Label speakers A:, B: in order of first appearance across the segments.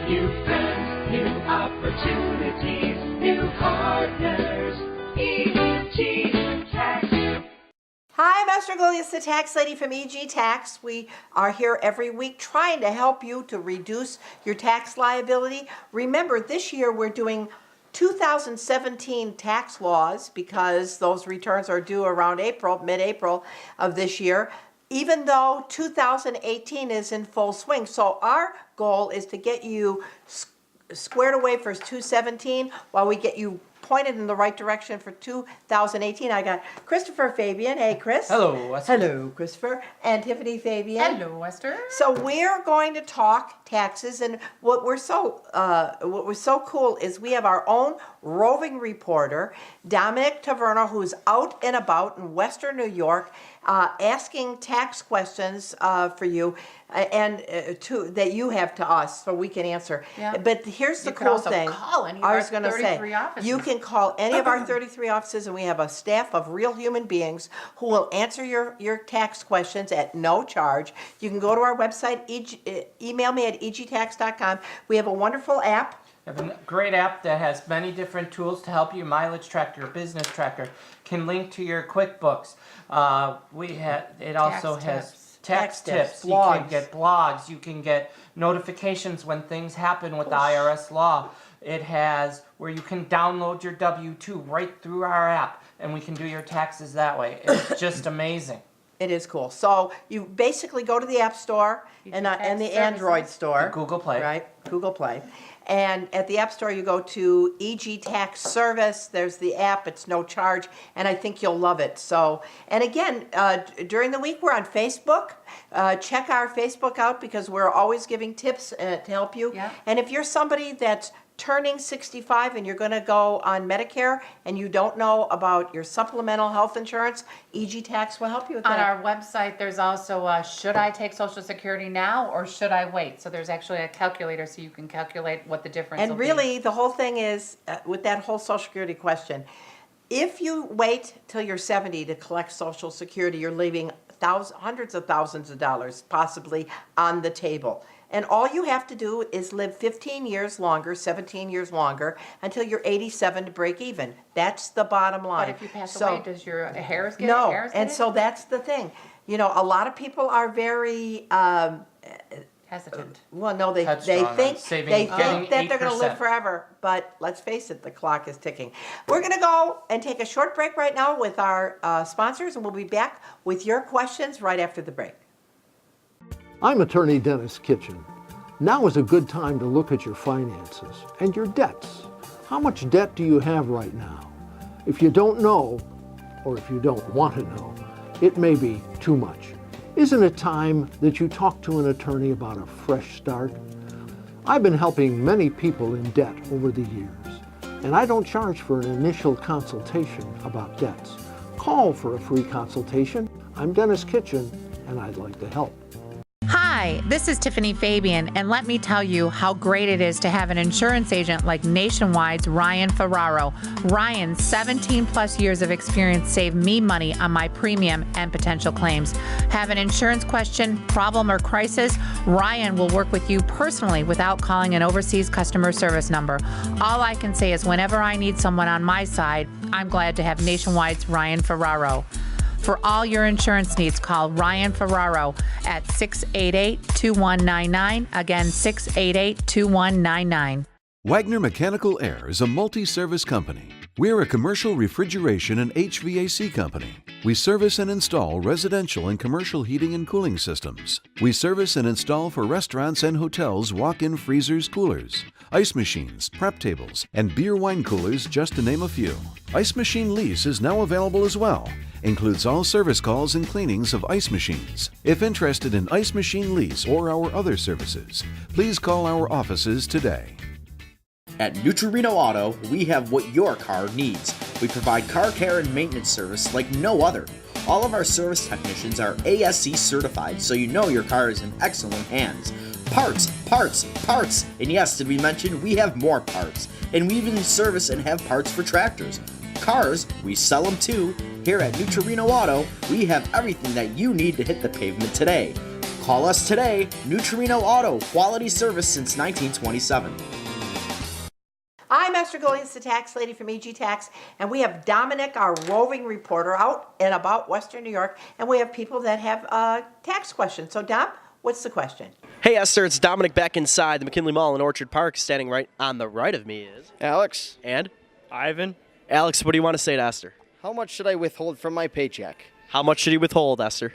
A: New friends, new opportunities, new partners. EG Tax.
B: Hi, Master Goliath, the tax lady from EG Tax. We are here every week trying to help you to reduce your tax liability. Remember, this year we're doing 2017 tax laws because those returns are due around April, mid-April of this year, even though 2018 is in full swing. So our goal is to get you squared away for 2017 while we get you pointed in the right direction for 2018. I got Christopher Fabian. Hey, Chris.
C: Hello, Esther.
B: Hello, Christopher. And Tiffany Fabian.
D: Hello, Esther.
B: So we're going to talk taxes, and what we're so cool is we have our own roving reporter, Dominic Taverna, who's out and about in Western New York, asking tax questions for you, and that you have to us, so we can answer.
D: Yeah.
B: But here's the
D: You could
B: cool
D: also
B: thing.
D: call any of
B: I
D: our
B: was going to say,
D: 33 offices.
B: you can call any of our 33 offices, and we have a staff of real human beings who will answer your tax questions at no charge. You can go to our website, email me at egtax.com. We have a wonderful app.
C: We have a great app that has many different tools to help you. Mileage tracker, business tracker, can link to your QuickBooks. It also has tax tips. You
B: blogs.
C: can get blogs. You can get notifications when things happen with the IRS law. It has where you can download your W-2 right through our app, and we can do your taxes that way. It's just amazing.
B: It is cool. So you basically go to the App Store and the Android Store.
C: And Google Play.
B: Right, Google Play. And at the App Store, you go to EG Tax Service. There's the app. It's no charge, and I think you'll love it. So, and again, during the week, we're on Facebook. Check our Facebook out because we're always giving tips to help you.
D: Yeah.
B: And if you're somebody that's turning 65 and you're going to go on Medicare and you don't know about your supplemental health insurance, EG Tax will help you with
D: On
B: that.
D: our website, there's also should I take Social Security now or should I wait? So there's actually a calculator so you can calculate what the difference will
B: And
D: be.
B: really, the whole thing is, with that whole Social Security question, if you wait till you're 70 to collect Social Security, you're leaving hundreds of thousands of dollars possibly on the table. And all you have to do is live 15 years longer, 17 years longer, until you're 87 to break even. That's the bottom line.
D: But if you pass away, does your heirs get
B: No,
D: it? Heirs
B: and
D: get
B: so that's the thing. You know, a lot of people are very
D: hesitant.
B: well, no, they
C: Headstrong on
B: think
C: saving,
B: they
C: getting
B: think that they're going to
C: 8%.
B: live forever, but let's face it, the clock is ticking. We're going to go and take a short break right now with our sponsors, and we'll be back with your questions right after the break.
E: I'm attorney Dennis Kitchen. Now is a good time to look at your finances and your debts. How much debt do you have right now? If you don't know, or if you don't want to know, it may be too much. Isn't it time that you talk to an attorney about a fresh start? I've been helping many people in debt over the years, and I don't charge for an initial consultation about debts. Call for a free consultation. I'm Dennis Kitchen, and I'd like to help.
F: Hi, this is Tiffany Fabian, and let me tell you how great it is to have an insurance agent like Nationwide's Ryan Ferraro. Ryan's 17 plus years of experience saved me money on my premium and potential claims. Have an insurance question, problem, or crisis? Ryan will work with you personally without calling an overseas customer service number. All I can say is whenever I need someone on my side, I'm glad to have Nationwide's Ryan Ferraro. For all your insurance needs, call Ryan Ferraro at 688-2199. Again, 688-2199.
G: Wagner Mechanical Air is a multi-service company. We're a commercial refrigeration and HVAC company. We service and install residential and commercial heating and cooling systems. We service and install for restaurants and hotels walk-in freezers, coolers, ice machines, prep tables, and beer wine coolers, just to name a few. Ice Machine Lease is now available as well. Includes all service calls and cleanings of ice machines. If interested in Ice Machine Lease or our other services, please call our offices today.
H: At Neutrino Auto, we have what your car needs. We provide car care and maintenance service like no other. All of our service technicians are ASC certified, so you know your car is in excellent hands. Parts, parts, parts! And yes, did we mention we have more parts? And we even service and have parts for tractors. Cars, we sell them too. Here at Neutrino Auto, we have everything that you need to hit the pavement today. Call us today. Neutrino Auto, quality service since 1927.
B: I'm Esther Goliath, the tax lady from EG Tax, and we have Dominic, our roving reporter, out and about Western New York, and we have people that have tax questions. So, Dom, what's the question?
I: Hey Esther, it's Dominic back inside the McKinley Mall in Orchard Park. Standing right on the right of me is
J: Alex.
I: and
J: Ivan.
I: Alex. What do you want to say to Esther?
J: How much should I withhold from my paycheck?
I: How much should he withhold, Esther?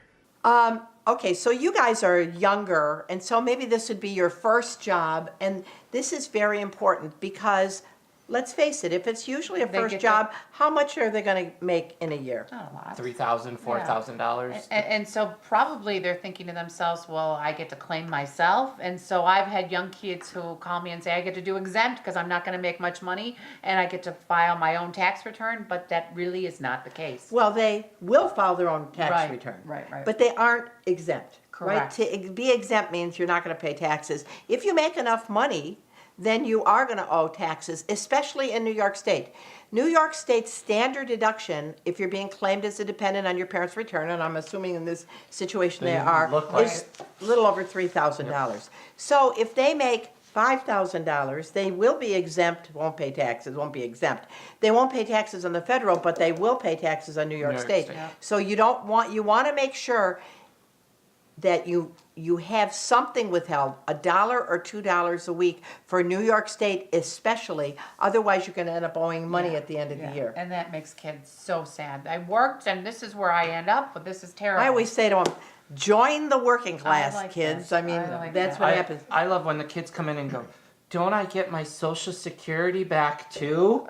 B: Okay, so you guys are younger, and so maybe this would be your first job, and this is very important because, let's face it, if it's usually a
D: They
B: first
D: get
B: job, how much are they going to make in a year?
D: Not a lot.
C: $3,000, $4,000.
D: And so probably they're thinking to themselves, well, I get to claim myself. And so I've had young kids who call me and say, I get to do exempt because I'm not going to make much money and I get to file my own tax return, but that really is not the case.
B: Well, they will file their own tax
D: Right,
B: return.
D: right.
B: But they aren't exempt.
D: Correct.
B: Right? To be exempt means you're not going to pay taxes. If you make enough money, then you are going to owe taxes, especially in New York State. New York State's standard deduction, if you're being claimed as a dependent on your parents' return, and I'm assuming in this situation they are,
C: look like
B: is a little over $3,000. So if they make $5,000, they will be exempt, won't pay taxes, won't be exempt. They won't pay taxes on the federal, but they will pay taxes on New York State. So you want to make sure that you have something withheld, $1 or $2 a week for New York State especially. Otherwise, you're going to end up owing money at the end of the year.
D: And that makes kids so sad. I worked and this is where I end up, but this is terrible.
B: I always say to them, join the working class,
D: like
B: kids.
D: that.
B: I mean,
D: I like
B: that's
D: that.
B: what happens.
C: I love when the kids come in and go, don't I get my Social Security back too?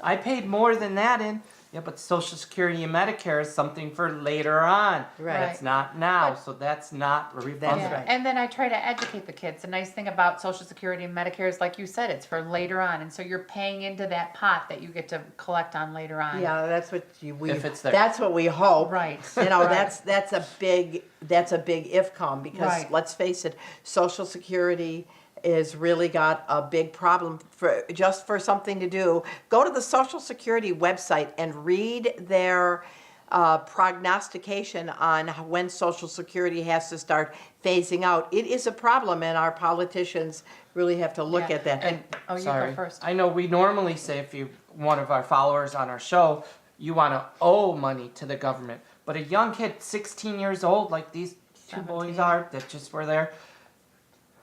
C: I paid more than that in. Yeah, but Social Security and Medicare is something for later on.
B: Right.
C: It's not now,
D: But-
C: so that's not refundable.
B: That's right.
D: And then I try to educate the kids. The nice thing about Social Security and Medicare is, like you said, it's for later on. And so you're paying into that pot that you get to collect on later on.
B: Yeah, that's what
C: If it's there.
B: that's what we hope.
D: Right.
B: You know,
D: Right.
B: that's a big if come because
D: Right.
B: let's face it, Social Security is really got a big problem for something to do. Go to the Social Security website and read their prognostication on when Social Security has to start phasing out. It is a problem, and our politicians really have to look
D: Yeah.
B: at that.
C: And
D: Oh, you go
C: sorry,
D: first.
C: I know we normally say if you one of our followers on our show, you want to owe money to the government. But a young kid, 16 years old, like these two boys are that just were there,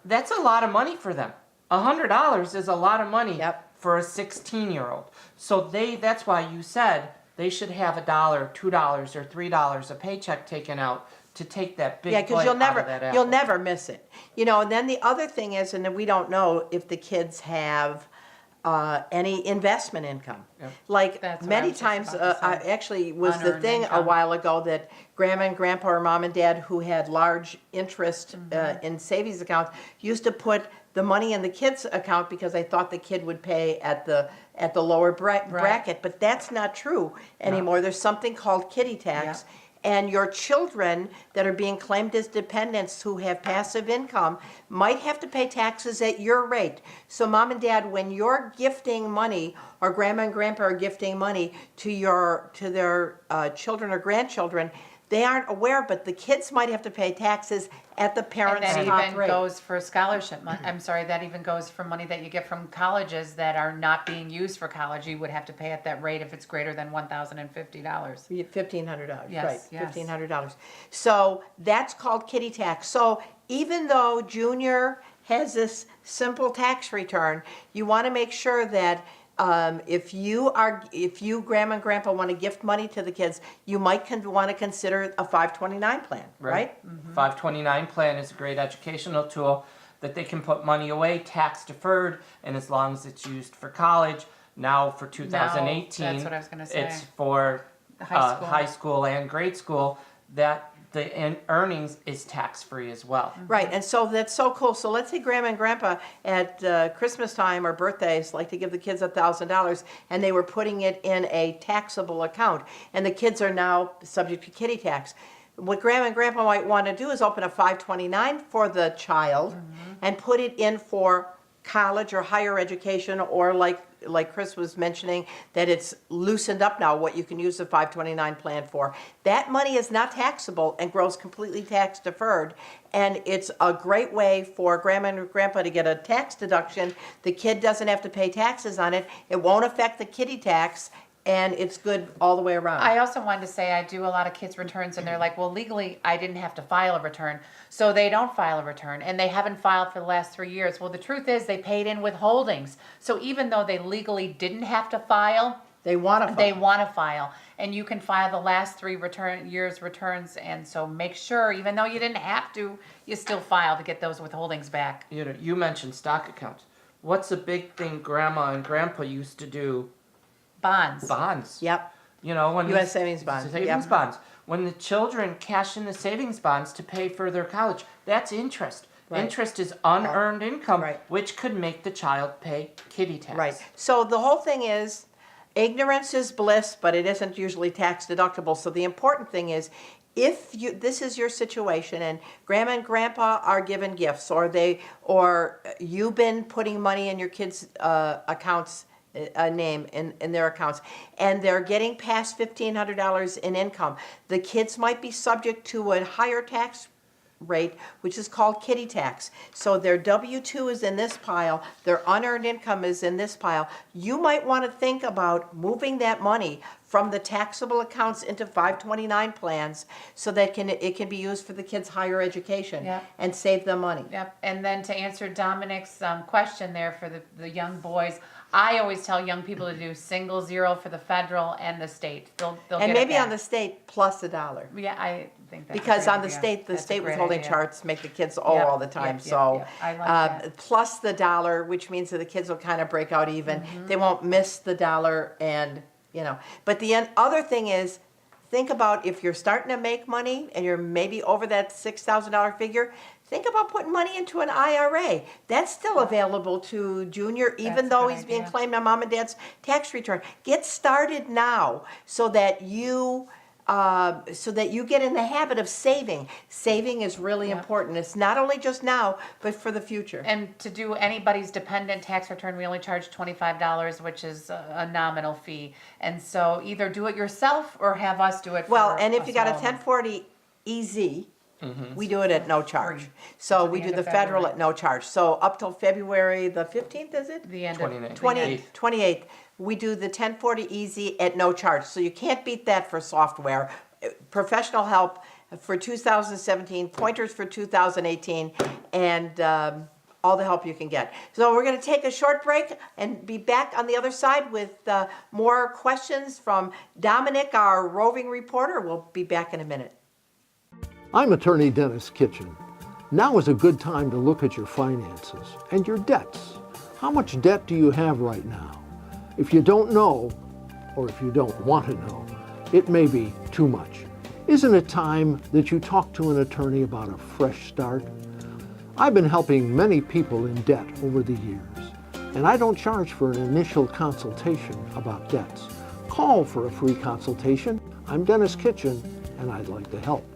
C: that's a lot of money for them. $100 is a lot of money
B: Yep.
C: for a 16-year-old. So that's why you said they should have $1, $2, or $3 a paycheck taken out to take that big
B: Yeah, because
C: bite
B: you'll
C: out of that apple.
B: you'll never miss it. You know, and then the other thing is, and then we don't know if the kids have any investment income.
C: Yep.
B: Like
D: That's what I
B: many
D: was just
B: times,
D: about to
B: I
D: say.
B: actually was the
D: Unearned
B: thing a
D: income.
B: while ago that grandma and grandpa or mom and dad who had large interest in savings accounts used to put the money in the kids' account because they thought the kid would pay at the lower bracket. But that's not true anymore. There's something called kiddie tax. And your children that are being claimed as dependents who have passive income might have to pay taxes at your rate. So mom and dad, when you're gifting money, or grandma and grandpa are gifting money to their children or grandchildren, they aren't aware, but the kids might have to pay taxes at the
D: And
B: parents'
D: that
B: top
D: even
B: rate.
D: goes for scholarship money. I'm sorry, that even goes for money that you get from colleges that are not being used for college. You would have to pay at that rate if it's greater than $1,050.
B: $1,500,
D: Yes,
B: right,
D: yes.
B: $1,500. So that's called kiddie tax. So even though Junior has this simple tax return, you want to make sure that if you grandma and grandpa want to gift money to the kids, you might want to consider a 529 plan, right?
C: 529 plan is a great educational tool that they can put money away, tax deferred, and as long as it's used for college. Now for 2018,
D: that's what I was gonna say.
C: it's for
D: High school.
C: high school and grade school, that the earnings is tax-free as well.
B: Right, and so that's so cool. So let's say grandma and grandpa at Christmas time or birthdays like to give the kids $1,000, and they were putting it in a taxable account, and the kids are now subject to kiddie tax. What grandma and grandpa might want to do is open a 529 for the child and put it in for college or higher education, or like Chris was mentioning, that it's loosened up now what you can use the 529 plan for. That money is not taxable and grows completely tax deferred. And it's a great way for grandma and grandpa to get a tax deduction. The kid doesn't have to pay taxes on it. It won't affect the kiddie tax, and it's good all the way around.
D: I also wanted to say I do a lot of kids' returns, and they're like, well, legally, I didn't have to file a return. So they don't file a return, and they haven't filed for the last 3 years. Well, the truth is they paid in withholdings. So even though they legally didn't have to file,
B: They want to file.
D: they want to file. And you can file the last 3 years' returns. And so make sure, even though you didn't have to, you still file to get those withholdings back.
C: You mentioned stock accounts. What's a big thing Grandma and Grandpa used to do?
D: Bonds.
C: Bonds.
B: Yep.
C: When
B: U.S. savings bonds.
C: Savings
B: Yep.
C: bonds. When the children cash in the savings bonds to pay for their college, that's interest.
B: Right.
C: Interest is unearned income,
B: Right.
C: which could make the child pay kiddie tax.
B: Right. So the whole thing is, ignorance is bliss, but it isn't usually tax deductible. So the important thing is, if this is your situation and grandma and grandpa are given gifts, or you've been putting money in your kids' accounts, name in their accounts, and they're getting past $1,500 in income, the kids might be subject to a higher tax rate, which is called kiddie tax. So their W-2 is in this pile, their unearned income is in this pile. You might want to think about moving that money from the taxable accounts into 529 plans, so that it can be used for the kids' higher education.
D: Yep.
B: And save them money.
D: Yep. And then to answer Dominic's question there for the young boys, I always tell young people to do single zero for the federal and the state. They'll
B: And
D: get it
B: maybe on
D: back.
B: the state plus $1.
D: Yeah, I think that's a
B: Because
D: great
B: on the
D: idea.
B: state, the
D: That's a
B: state
D: great
B: withholding
D: idea.
B: charts make the kids owe
D: Yep,
B: all the time.
D: yep,
B: So
D: yep. I like that.
B: plus the $1, which means that the kids will kind of break out even.
D: Mm-hmm.
B: They won't miss the $1, and But the other thing is, think about if you're starting to make money and you're maybe over that $6,000 figure. Think about putting money into an IRA. That's still available to Junior, even
D: That's a
B: though
D: good
B: he's being
D: idea.
B: claimed on Mom and Dad's tax return. Get started now, so that you get in the habit of saving. Saving is really important. It's not only just now, but for the future.
D: And to do anybody's dependent tax return, we only charge $25, which is a nominal fee. And so either do it yourself or have us do it.
B: Well,
D: for
B: and if you got a
D: small amount.
B: 1040 EZ, we do it at no charge.
D: Free.
B: So
D: To
B: we
D: the
B: do
D: end
B: the
D: of
B: federal
D: February.
B: at no charge. So up till February the 15th, is it?
D: The end of
C: 29th.
B: 28th, we do the 1040 EZ at no charge. So you can't beat that for software. Professional help for 2017, pointers for 2018, and all the help you can get. So we're going to take a short break and be back on the other side with more questions from Dominic, our roving reporter. We'll be back in a minute.
E: I'm attorney Dennis Kitchen. Now is a good time to look at your finances and your debts. How much debt do you have right now? If you don't know, or if you don't want to know, it may be too much. Isn't it time that you talk to an attorney about a fresh start? I've been helping many people in debt over the years, and I don't charge for an initial consultation about debts. Call for a free consultation. I'm Dennis Kitchen, and I'd like to help.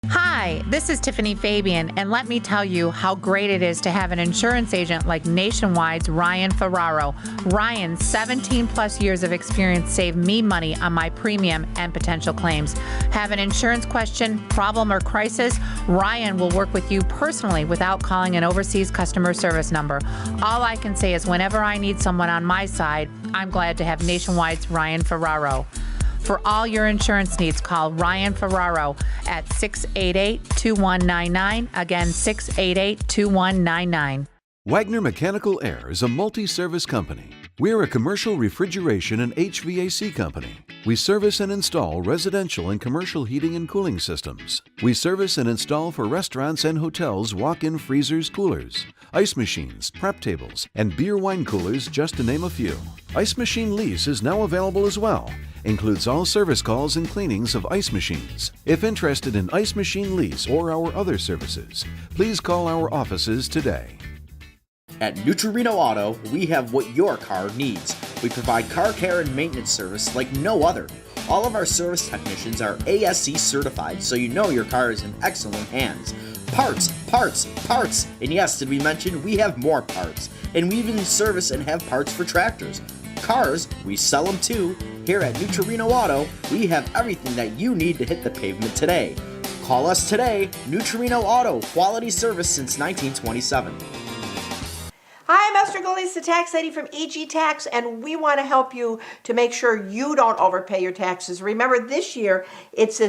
F: Hi, this is Tiffany Fabian, and let me tell you how great it is to have an insurance agent like Nationwide's Ryan Ferraro. Ryan's 17 plus years of experience saved me money on my premium and potential claims. Have an insurance question, problem, or crisis? Ryan will work with you personally without calling an overseas customer service number. All I can say is whenever I need someone on my side, I'm glad to have Nationwide's Ryan Ferraro. For all your insurance needs, call Ryan Ferraro at 688-2199. Again, 688-2199.
G: Wagner Mechanical Air is a multi-service company. We're a commercial refrigeration and HVAC company. We service and install residential and commercial heating and cooling systems. We service and install for restaurants and hotels walk-in freezers, coolers, ice machines, prep tables, and beer wine coolers, just to name a few. Ice Machine Lease is now available as well. Includes all service calls and cleanings of ice machines. If interested in Ice Machine Lease or our other services, please call our offices today.
H: At Neutrino Auto, we have what your car needs. We provide car care and maintenance service like no other. All of our service technicians are ASE certified, so you know your car is in excellent hands. Parts, parts, parts. And yes, did we mention we have more parts? And we even service and have parts for tractors. Cars, we sell them too. Here at Neutrino Auto, we have everything that you need to hit the pavement today. Call us today, Neutrino Auto, quality service since 1927.
B: Hi, Master Goldie, the tax lady from EG Tax, and we want to help you to make sure you don't overpay your taxes. Remember, this year, it's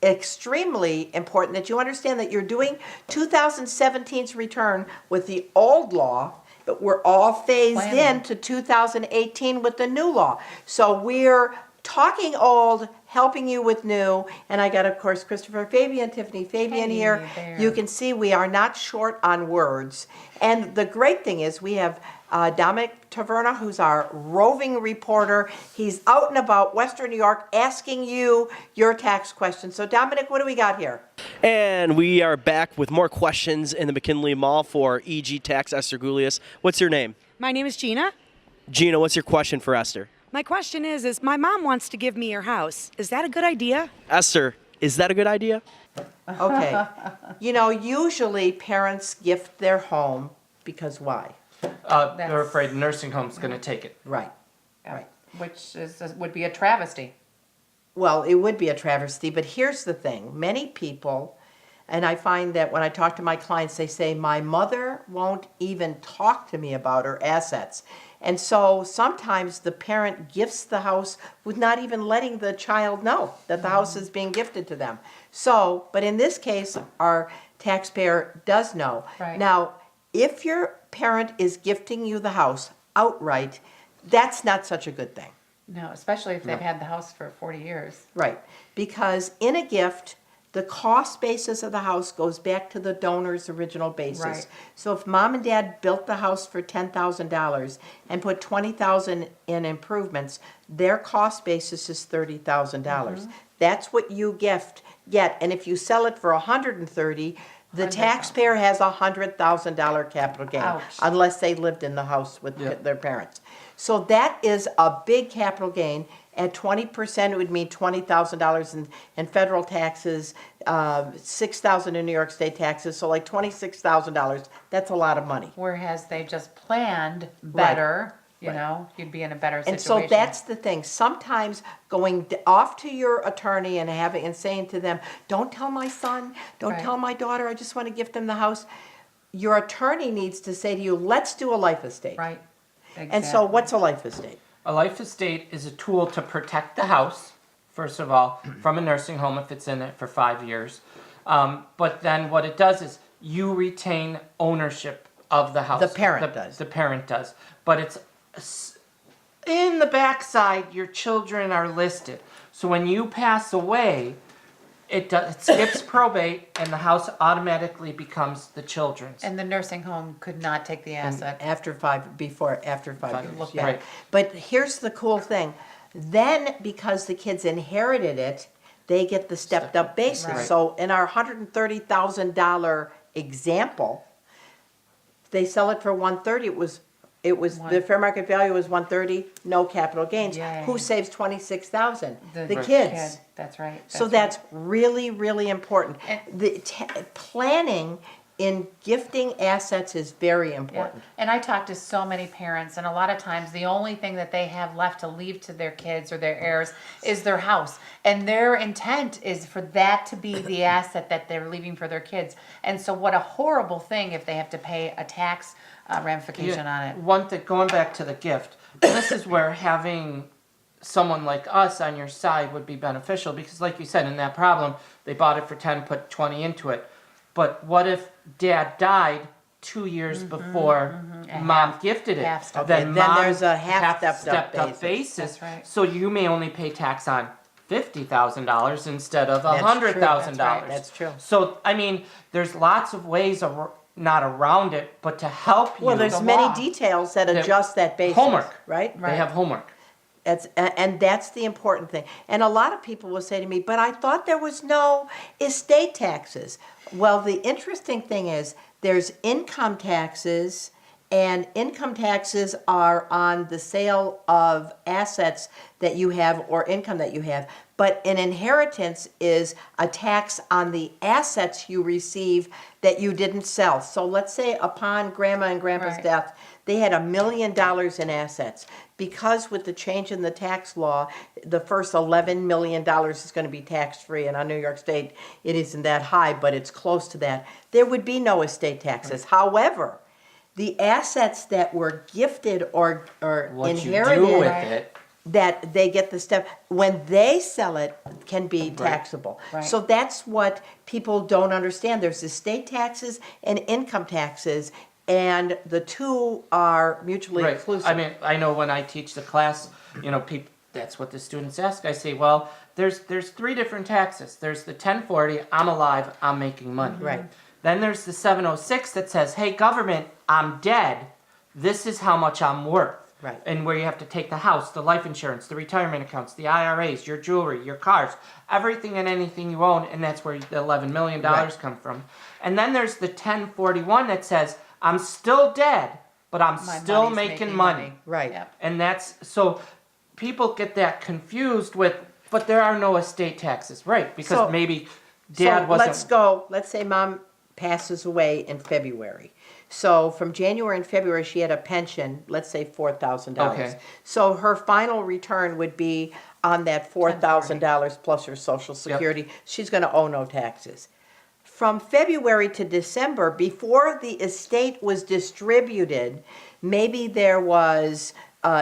B: extremely important that you understand that you're doing 2017's return with the old law, but we're all phased in to 2018 with the new law. So we're talking old, helping you with new, and I got, of course, Christopher Fabian, Tiffany Fabian here. You can see we are not short on words. And the great thing is we have Dominic Taverna, who's our roving reporter. He's out and about Western New York asking you your tax questions. So Dominic, what do we got here?
I: And we are back with more questions in the McKinley Mall for EG Tax. Esther Gulius. What's your name?
K: My name is Gina.
I: Gina, what's your question for Esther?
K: My question is my mom wants to give me her house. Is that a good idea?
I: Esther, is that a good idea?
B: Okay. You know, usually parents gift their home because why?
C: They're afraid the nursing home's going to take it.
B: Right.
D: Yeah,
B: Right.
D: Which would be a travesty.
B: Well, it would be a travesty, but here's the thing. Many people, and I find that when I talk to my clients, they say, my mother won't even talk to me about her assets. And so sometimes the parent gifts the house with not even letting the child know that the house is being gifted to them. So, but in this case, our taxpayer does know.
D: Right.
B: Now, if your parent is gifting you the house outright, that's not such a good thing.
D: No, especially if they've had the house for 40 years.
B: Right, because in a gift, the cost basis of the house goes back to the donor's original basis.
D: Right.
B: So if mom and dad built the house for $10,000 and put $20,000 in improvements, their cost basis is $30,000. That's what you get. And if you sell it for $130,000, the taxpayer has a $100,000 capital gain,
D: Ouch.
B: unless they lived in the house with their parents. So that is a big capital gain. At 20%, it would mean $20,000 in federal taxes, $6,000 in New York State taxes, so like $26,000. That's a lot of money.
D: Whereas they just planned better, you know, you'd be in a better situation.
B: And so that's the thing. Sometimes going off to your attorney and saying to them, "Don't tell my son, don't tell my daughter. I just want to gift them the house." Your attorney needs to say to you, "Let's do a life estate."
D: Right.
B: And so, what's a life estate?
C: A life estate is a tool to protect the house, first of all, from a nursing home if it's in it for 5 years. But then what it does is you retain ownership of the house.
B: The parent does.
C: The parent does. But it's in the backside, your children are listed. So when you pass away, it skips probate and the house automatically becomes the children's.
D: And the nursing home could not take the asset.
B: After 5 years.
C: Look
B: Yeah.
C: right.
B: But here's the cool thing. Then, because the kids inherited it, they get the stepped up basis.
D: Right.
B: So in our $130,000 example, they sell it for $130,000. It was the fair market value was $130,000, no capital gains.
D: Yay.
B: Who saves $26,000? The
D: Right.
B: kids.
D: Kid. That's right.
B: So that's really, really important. The planning in gifting assets is very important.
D: And I talk to so many parents, and a lot of times the only thing that they have left to leave to their kids or their heirs is their house. And their intent is for that to be the asset that they're leaving for their kids. And so what a horrible thing if they have to pay a tax ramification on it.
C: One thing, going back to the gift, this is where having someone like us on your side would be beneficial because, like you said, in that problem, they bought it for 10, put 20 into it. But what if dad died 2 years before mom gifted it?
D: half stepped
B: Then
C: mom
B: there's a half
C: stepped
B: stepped up
C: up
B: basis.
C: basis.
D: That's right.
C: So you may only pay tax on $50,000 instead of
B: That's true.
C: $100,000.
B: That's true.
C: So I mean, there's lots of ways not around it, but to help you.
B: Well, there's
D: the
B: many
D: law.
B: details that
C: The
B: adjust that basis.
C: homework.
B: Right?
C: They have homework.
B: And that's the important thing. And a lot of people will say to me, "But I thought there was no estate taxes." Well, the interesting thing is there's income taxes, and income taxes are on the sale of assets that you have or income that you have. But an inheritance is a tax on the assets you receive that you didn't sell. So let's say upon Grandma and Grandpa's
D: Right.
B: death, they had $1 million in assets. Because with the change in the tax law, the first $11 million is going to be tax-free, and on New York State, it isn't that high, but it's close to that. There would be no estate taxes. However, the assets that were gifted or
C: What
B: inherited,
C: you do with it.
B: that they get the step, when they sell it, can be taxable.
D: Right.
B: So that's what people don't understand. There's estate taxes and income taxes, and the two are mutually
C: Right.
B: exclusive.
C: I mean, I know when I teach the class, that's what the students ask. I say, well, there's 3 different taxes. There's the 1040, I'm alive, I'm making money.
B: Right.
C: Then there's the 706 that says, hey, government, I'm dead. This is how much I'm worth.
B: Right.
C: And where you have to take the house, the life insurance, the retirement accounts, the IRAs, your jewelry, your cars, everything and anything you own, and that's where the $11 million come from. And then there's the 1041 that says, I'm still dead, but I'm
D: My
C: still
D: money's
C: making money.
B: Right.
D: Yep.
C: And that's, so people get that confused with, but there are no estate taxes, right? Because
B: So-
C: maybe dad
B: So
C: wasn't.
B: let's say mom passes away in February. So from January and February, she had a pension, let's say $4,000.
C: Okay.
B: So her final return would be on that $4,000 plus her Social Security. She's going to owe no taxes. From February to December, before the estate was distributed, maybe there was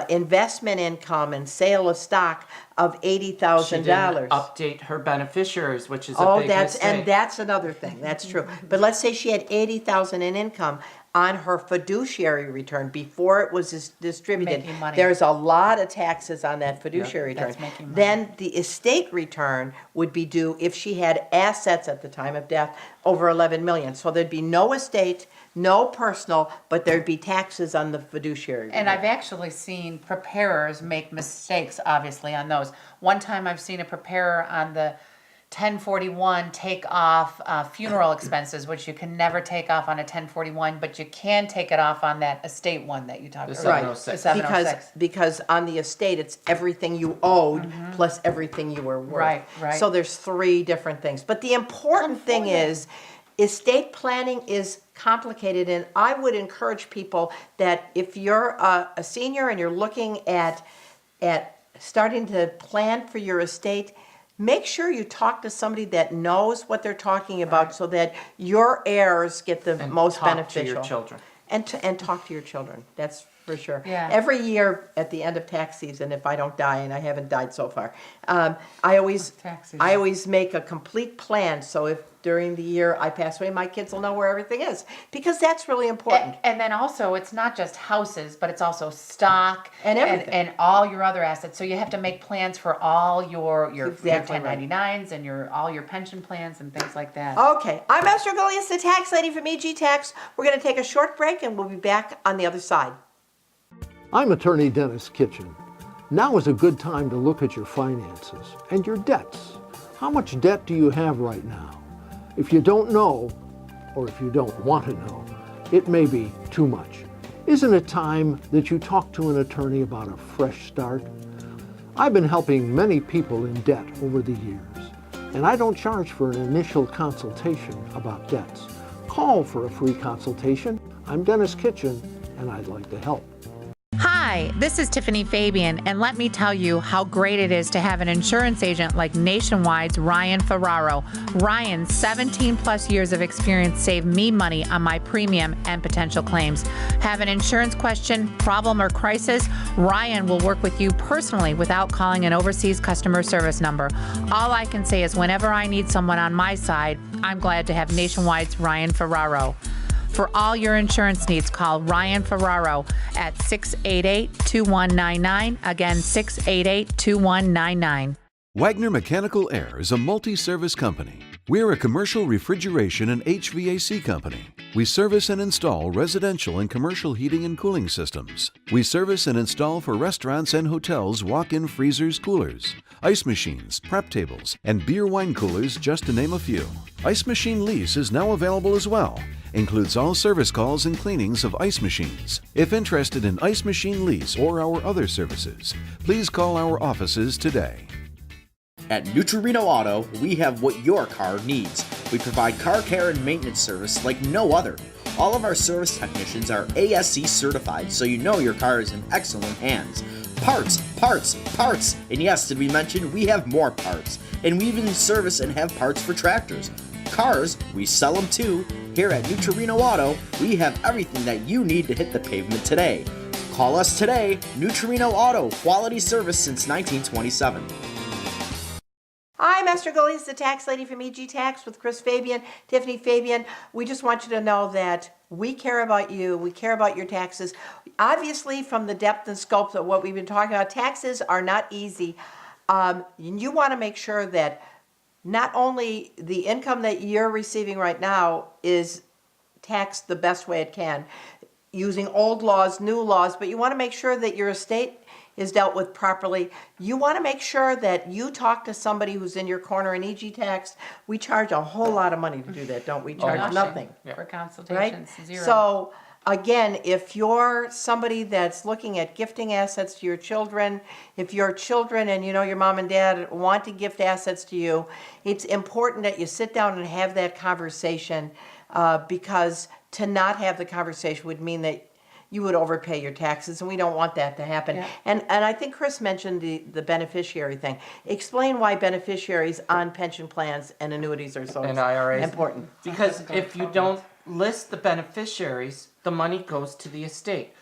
B: investment income and sale of stock of
C: She
B: $80,000.
C: didn't update her beneficiaries, which is a
B: Oh,
C: big
B: that's
C: mistake.
B: and that's another thing. That's true. But let's say she had 80,000 in income on her fiduciary return before it was distributed.
D: Making money.
B: There's a lot of taxes on that fiduciary
D: That's
B: return.
D: making money.
B: Then the estate return would be due if she had assets at the time of death over 11 million. So there'd be no estate, no personal, but there'd be taxes on the fiduciary return.
D: And I've actually seen preparers make mistakes, obviously, on those. One time I've seen a preparer on the 1041 take off funeral expenses, which you can never take off on a 1041, but you can take it off on that estate one that you talked
C: The
D: about.
C: 706.
D: The
B: because
D: 706.
B: because on the estate it's everything you owed plus everything you were worth.
D: Right, right.
B: So there's 3 different things. But the important thing is estate planning is complicated, and I would encourage people that if you're a senior and you're looking at starting to plan for your estate, make sure you talk to somebody that knows what they're talking about so that your heirs get the
C: And
B: most
C: talk to
B: beneficial.
C: your children.
B: And talk to your children. That's for sure.
D: Yeah.
B: Every year at the end of tax season, if I don't die, and I haven't died so far, I always
D: Tax season.
B: make a complete plan. So if during the year I pass away, my kids will know where everything is, because that's really important.
D: And then also, it's not just houses, but it's also stock
B: And everything.
D: and all your other assets. So you have to make plans for all your
B: Exactly right.
D: 1099s and all your pension plans and things like that.
B: Okay, I'm Esther Golias, the tax lady from EG Tax. We're going to take a short break, and we'll be back on the other side.
E: I'm attorney Dennis Kitchen. Now is a good time to look at your finances and your debts. How much debt do you have right now? If you don't know, or if you don't want to know, it may be too much. Isn't it time that you talk to an attorney about a fresh start? I've been helping many people in debt over the years, and I don't charge for an initial consultation about debts. Call for a free consultation. I'm Dennis Kitchen, and I'd like to help.
F: Hi, this is Tiffany Fabian, and let me tell you how great it is to have an insurance agent like Nationwide's Ryan Ferraro. Ryan's 17 plus years of experience saved me money on my premium and potential claims. Have an insurance question, problem, or crisis? Ryan will work with you personally without calling an overseas customer service number. All I can say is whenever I need someone on my side, I'm glad to have Nationwide's Ryan Ferraro. For all your insurance needs, call Ryan Ferraro at 688-2199. Again, 688-2199.
G: Wagner Mechanical Air is a multi-service company. We're a commercial refrigeration and HVAC company. We service and install residential and commercial heating and cooling systems. We service and install for restaurants and hotels walk-in freezers, coolers, ice machines, prep tables, and beer wine coolers, just to name a few. Ice Machine Lease is now available as well. Includes all service calls and cleanings of ice machines. If interested in Ice Machine Lease or our other services, please call our offices today.
H: At Neutrino Auto, we have what your car needs. We provide car care and maintenance service like no other. All of our service technicians are ASE certified, so you know your car is in excellent hands. Parts, parts, parts! And yes, did we mention we have more parts? And we even service and have parts for tractors. Cars, we sell them too. Here at Neutrino Auto, we have everything that you need to hit the pavement today. Call us today, Neutrino Auto, quality service since 1927.
B: Hi, Master Goliath, the tax lady from EG Tax with Chris Fabian, Tiffany Fabian. We just want you to know that we care about you. We care about your taxes. Obviously, from the depth and scope of what we've been talking about, taxes are not easy. You want to make sure that not only the income that you're receiving right now is taxed the best way it can, using old laws, new laws, but you want to make sure that your estate is dealt with properly. You want to make sure that you talk to somebody who's in your corner in EG Tax. We charge a whole lot of money to do that, don't we? Charge nothing.
D: For
B: Right?
D: consultations, zero.
B: So again, if you're somebody that's looking at gifting assets to your children, if your children and you know your mom and dad want to gift assets to you, it's important that you sit down and have that conversation, because to not have the conversation would mean that you would overpay your taxes, and we don't want that to happen.
D: Yeah.
B: And I think Chris mentioned the beneficiary thing. Explain why beneficiaries on pension plans and annuities are so
C: And IRAs.
B: important.
C: Because if you don't list the beneficiaries, the money goes to the estate.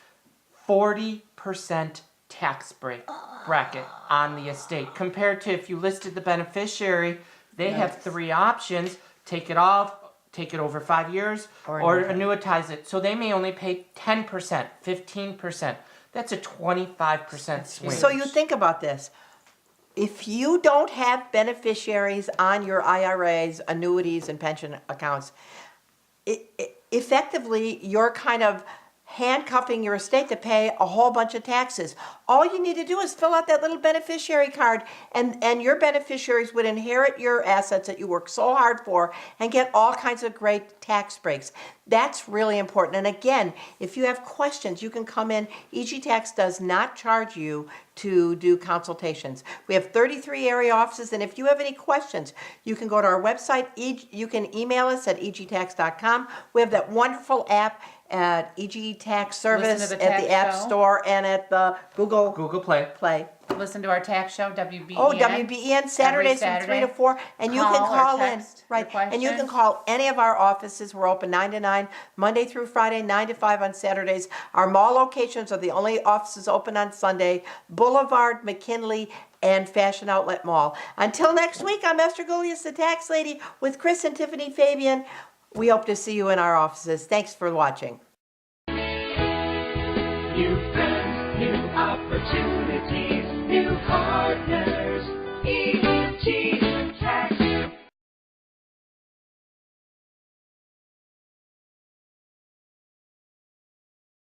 C: 40% tax bracket on the estate. Compared to if you listed the beneficiary, they have 3 options: take it off, take it over 5 years, or annuitize it. So they may only pay 10%, 15%. That's a 25% swing.
B: So you think about this. If you don't have beneficiaries on your IRAs, annuities, and pension accounts, effectively you're kind of handcuffing your estate to pay a whole bunch of taxes. All you need to do is fill out that little beneficiary card, and your beneficiaries would inherit your assets that you work so hard for and get all kinds of great tax breaks. That's really important. And again, if you have questions, you can come in. EG Tax does not charge you to do consultations. We have 33 area offices, and if you have any questions, you can go to our website. You can email us at egtax.com. We have that wonderful app at EG Tax Service
D: Listen to the
B: at the
D: tax
B: App
D: show.
B: Store and at the Google
C: Play.
D: Listen to our tax show, WBEN.
B: Oh, WBEN, Saturdays from 3 to 4. And you can
D: Call or
B: call in.
D: text your
B: Right. And you can
D: questions.
B: call any of our offices. We're open 9 to 9, Monday through Friday, 9 to 5 on Saturdays. Our mall locations are the only offices open on Sunday: Boulevard, McKinley, and Fashion Outlet Mall. Until next week, I'm Esther Goliath, the tax lady, with Chris and Tiffany Fabian. We hope to see you in our offices. Thanks for watching.
A: New friends, new opportunities, new partners, EG Tax.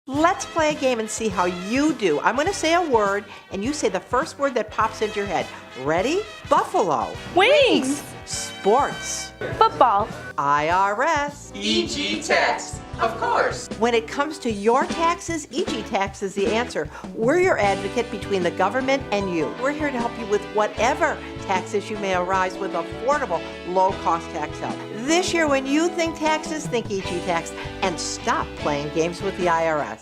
B: Let's play a game and see how you do. I'm going to say a word, and you say the first word that pops into your head. Ready? Buffalo.
L: Wings.
B: Sports.
L: Football.
B: IRS.
C: EG Tax, of course.
B: When it comes to your taxes, EG Tax is the answer. We're your advocate between the government and you. We're here to help you with whatever tax issue may arise with affordable, low-cost tax help. This year, when you think taxes, think EG Tax, and stop playing games with the IRS.